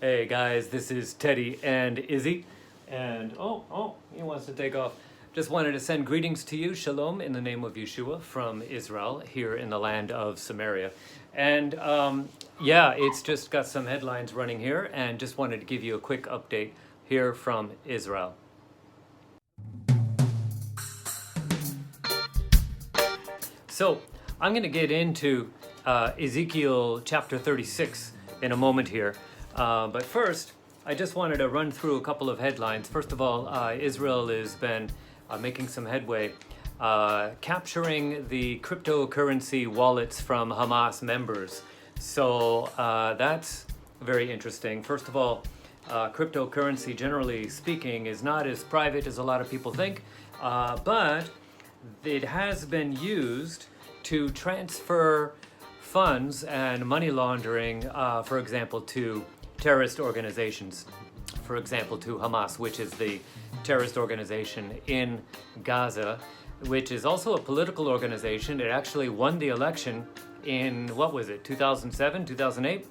Hey guys, this is Teddy and Izzy, and he wants to take off. Just wanted to send greetings to you, Shalom, in the name of Yeshua from Israel, here in the land of Samaria. And it's just got some headlines running here, and just wanted to give you a quick update here from Israel. So I'm going to get into Ezekiel chapter 36 in a moment here. But first, I just wanted to run through a couple of headlines. First of all, Israel has been making some headway, capturing the cryptocurrency wallets from Hamas members. So that's very interesting. First of all, cryptocurrency, generally speaking, is not as private as a lot of people think, but it has been used to transfer funds and money laundering, for example, to terrorist organizations, for example, to Hamas, which is the terrorist organization in Gaza, which is also a political organization. It actually won the election in, 2007, 2008?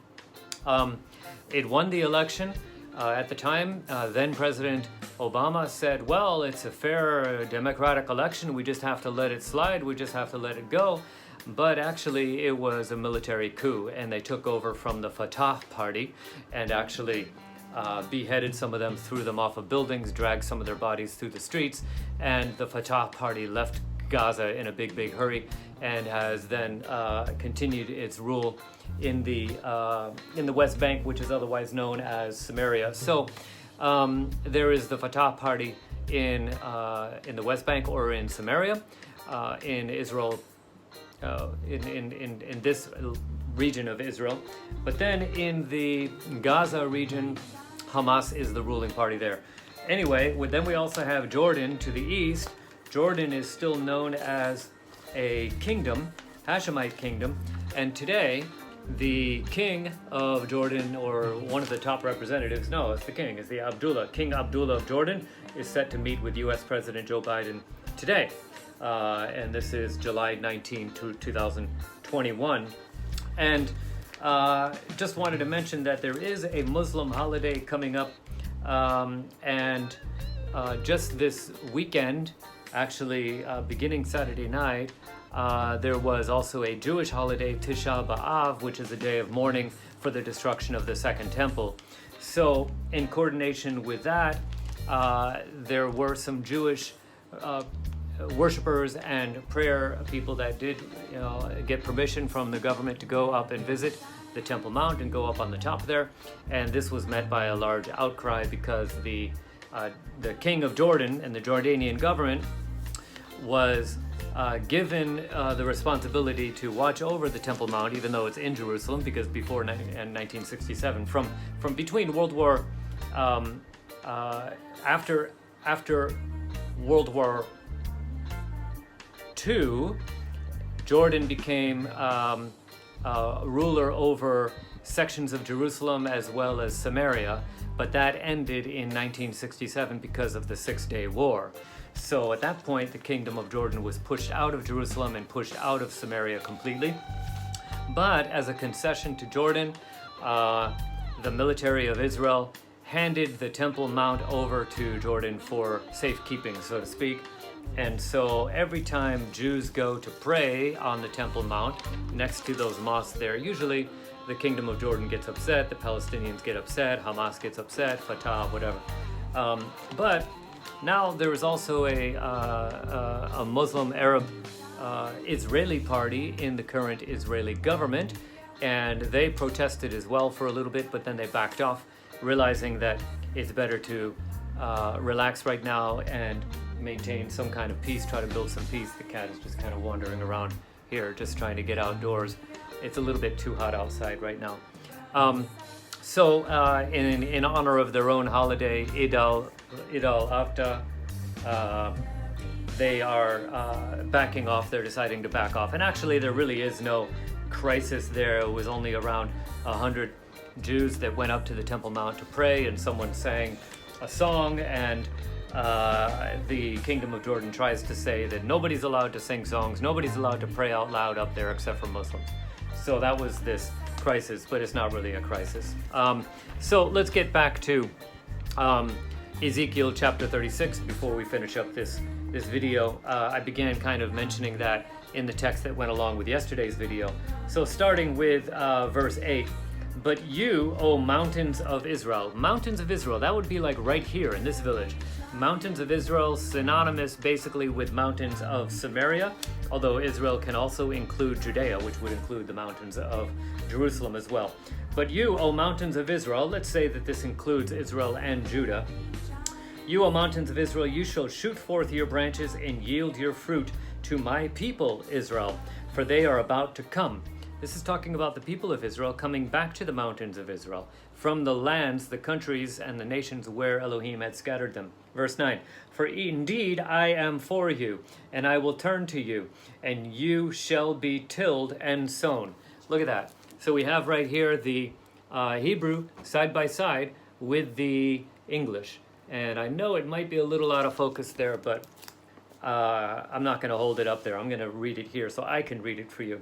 It won the election. At the time, then President Obama said, well, it's a fair democratic election. We just have to let it slide. We just have to let it go. But actually, it was a military coup, and they took over from the Fatah party and actually beheaded some of them, threw them off of buildings, dragged some of their bodies through the streets, and the Fatah party left Gaza in a big hurry and has then continued its rule in the West Bank, which is otherwise known as Samaria. So there is the Fatah party in the West Bank or in Samaria, in Israel. In this region of Israel, but then in the Gaza region, Hamas is the ruling party there. Anyway, then we also have Jordan to the east. Jordan is still known as a kingdom, Hashemite kingdom, and today the king of Jordan, or one of the top representatives, no, it's the king, it's the King Abdullah of Jordan, is set to meet with U.S. President Joe Biden today. And this is July 19, 2021. And just wanted to mention that there is a Muslim holiday coming up. And just this weekend, actually beginning Saturday night, there was also a Jewish holiday, Tisha B'Av, which is a day of mourning for the destruction of the Second Temple. So in coordination with that, there were some Jewish worshippers and prayer people that did get permission from the government to go up and visit the Temple Mount and go up on the top there, and this was met by a large outcry because the king of Jordan and the Jordanian government was given the responsibility to watch over the Temple Mount, even though it's in Jerusalem, because before in 1967, from between World War after World War II, Jordan became ruler over sections of Jerusalem as well as Samaria, but that ended in 1967 because of the Six-Day War. So at that point, the Kingdom of Jordan was pushed out of Jerusalem and pushed out of Samaria completely. But as a concession to Jordan, the military of Israel handed the Temple Mount over to Jordan for safekeeping, so to speak. And so every time Jews go to pray on the Temple Mount, next to those mosques there, usually the Kingdom of Jordan gets upset, the Palestinians get upset, Hamas gets upset, Fatah, whatever. But now there is also a Muslim Arab Israeli party in the current Israeli government, and they protested as well for a little bit, but then they backed off, realizing that it's better to relax right now and maintain some kind of peace, try to build some peace. The cat is just kind of wandering around here, just trying to get outdoors. It's a little bit too hot outside right now. So in honor of their own holiday, Eid al-Adha, they are backing off. They're deciding to back off. And actually, there really is no crisis there. It was only around 100 Jews that went up to the Temple Mount to pray, and someone sang a song, and the Kingdom of Jordan tries to say that nobody's allowed to sing songs, nobody's allowed to pray out loud up there except for Muslims. So that was this crisis, but it's not really a crisis. So let's get back to Ezekiel chapter 36 before we finish up this video. I began kind of mentioning that in the text that went along with yesterday's video. So starting with verse 8, but you, O mountains of Israel, that would be like right here in this village. Mountains of Israel, synonymous basically with mountains of Samaria, although Israel can also include Judea, which would include the mountains of Jerusalem as well. But you, O mountains of Israel, let's say that this includes Israel and Judah. You, O mountains of Israel, you shall shoot forth your branches and yield your fruit to my people Israel, for they are about to come. This is talking about the people of Israel coming back to the mountains of Israel, from the lands, the countries, and the nations where Elohim had scattered them. Verse 9, for indeed I am for you, and I will turn to you, and you shall be tilled and sown. Look at that. So we have right here the Hebrew side by side with the English. And I know it might be a little out of focus there, but I'm not going to hold it up there. I'm going to read it here so I can read it for you.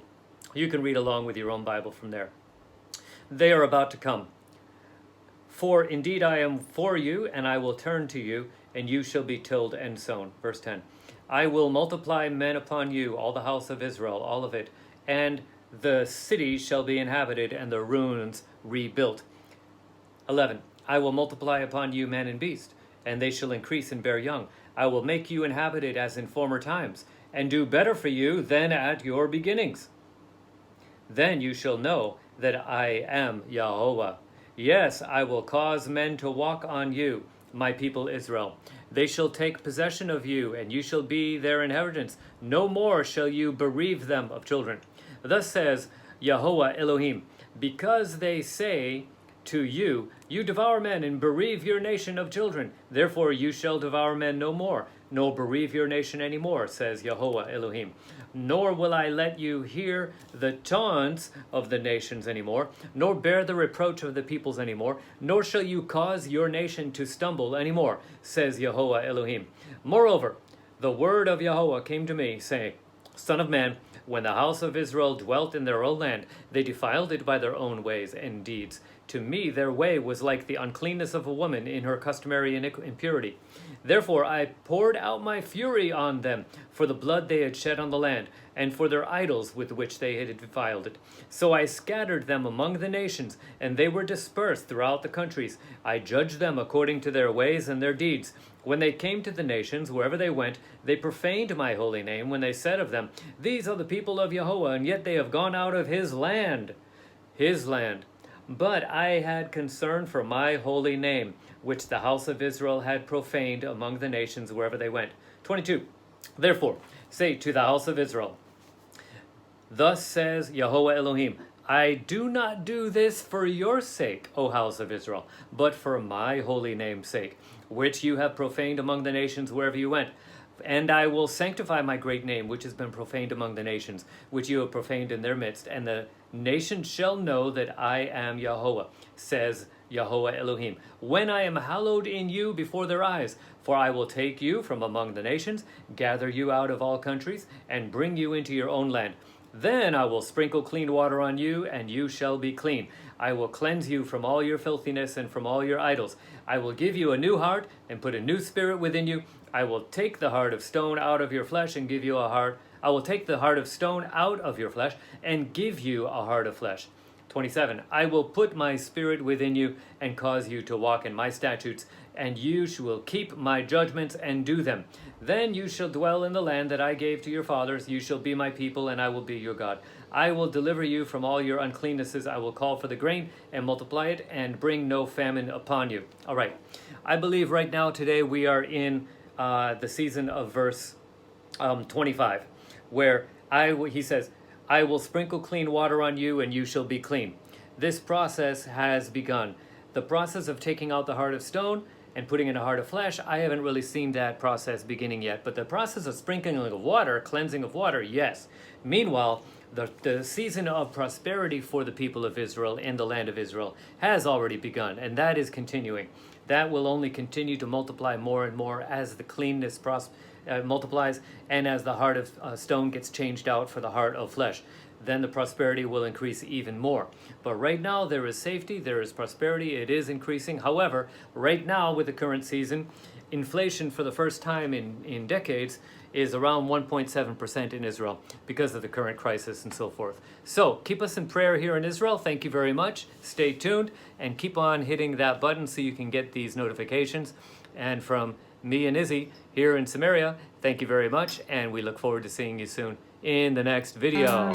You can read along with your own Bible from there. They are about to come. For indeed I am for you, and I will turn to you, and you shall be tilled and sown. Verse 10. I will multiply men upon you, all the house of Israel, all of it, and the cities shall be inhabited, and the ruins rebuilt. 11. I will multiply upon you man and beast, and they shall increase and bear young. I will make you inhabited as in former times, and do better for you than at your beginnings. Then you shall know that I am Yahweh. Yes, I will cause men to walk on you, my people Israel. They shall take possession of you, and you shall be their inheritance. No more shall you bereave them of children. Thus says Yahweh Elohim, because they say to you, you devour men and bereave your nation of children. Therefore you shall devour men no more, nor bereave your nation any more, says Yahweh Elohim. Nor will I let you hear the taunts of the nations anymore, nor bear the reproach of the peoples anymore, nor shall you cause your nation to stumble anymore, says Yahweh Elohim. Moreover, the word of Yahweh came to me, saying, Son of man, when the house of Israel dwelt in their own land, they defiled it by their own ways and deeds. To me their way was like the uncleanness of a woman in her customary impurity. Therefore I poured out my fury on them for the blood they had shed on the land, and for their idols with which they had defiled it. So I scattered them among the nations, and they were dispersed throughout the countries. I judged them according to their ways and their deeds. When they came to the nations, wherever they went, they profaned my holy name when they said of them, These are the people of Yahweh, and yet they have gone out of his land. His land. But I had concern for my holy name, which the house of Israel had profaned among the nations wherever they went. 22. Therefore, say to the house of Israel, Thus says Yahweh Elohim, I do not do this for your sake, O house of Israel, but for my holy name's sake, which you have profaned among the nations wherever you went. And I will sanctify my great name, which has been profaned among the nations, which you have profaned in their midst. And the nations shall know that I am Yahweh, says Yahweh Elohim, when I am hallowed in you before their eyes. For I will take you from among the nations, gather you out of all countries, and bring you into your own land. Then I will sprinkle clean water on you, and you shall be clean. I will cleanse you from all your filthiness and from all your idols. I will give you a new heart and put a new spirit within you. I will take the heart of stone out of your flesh and give you a heart. I will take the heart of stone out of your flesh and give you a heart of flesh. 27. I will put my spirit within you and cause you to walk in my statutes, and you will keep my judgments and do them. Then you shall dwell in the land that I gave to your fathers. You shall be my people, and I will be your God. I will deliver you from all your uncleannesses. I will call for the grain and multiply it, and bring no famine upon you. All right. I believe right now today we are in the season of verse 25, where he says, I will sprinkle clean water on you, and you shall be clean. This process has begun. The process of taking out the heart of stone and putting in a heart of flesh, I haven't really seen that process beginning yet. But the process of sprinkling of water, cleansing of water, yes. Meanwhile, the season of prosperity for the people of Israel in the land of Israel has already begun, and that is continuing. That will only continue to multiply more and more as the cleanness multiplies, and as the heart of stone gets changed out for the heart of flesh. then the prosperity will increase even more. But right now there is safety, there is prosperity, it is increasing. However, right now with the current season, inflation for the first time in decades is around 1.7% in Israel because of the current crisis and so forth. So keep us in prayer here in Israel. Thank you very much. Stay tuned and keep on hitting that button so you can get these notifications. And from me and Izzy here in Samaria, thank you very much, and we look forward to seeing you soon in the next video.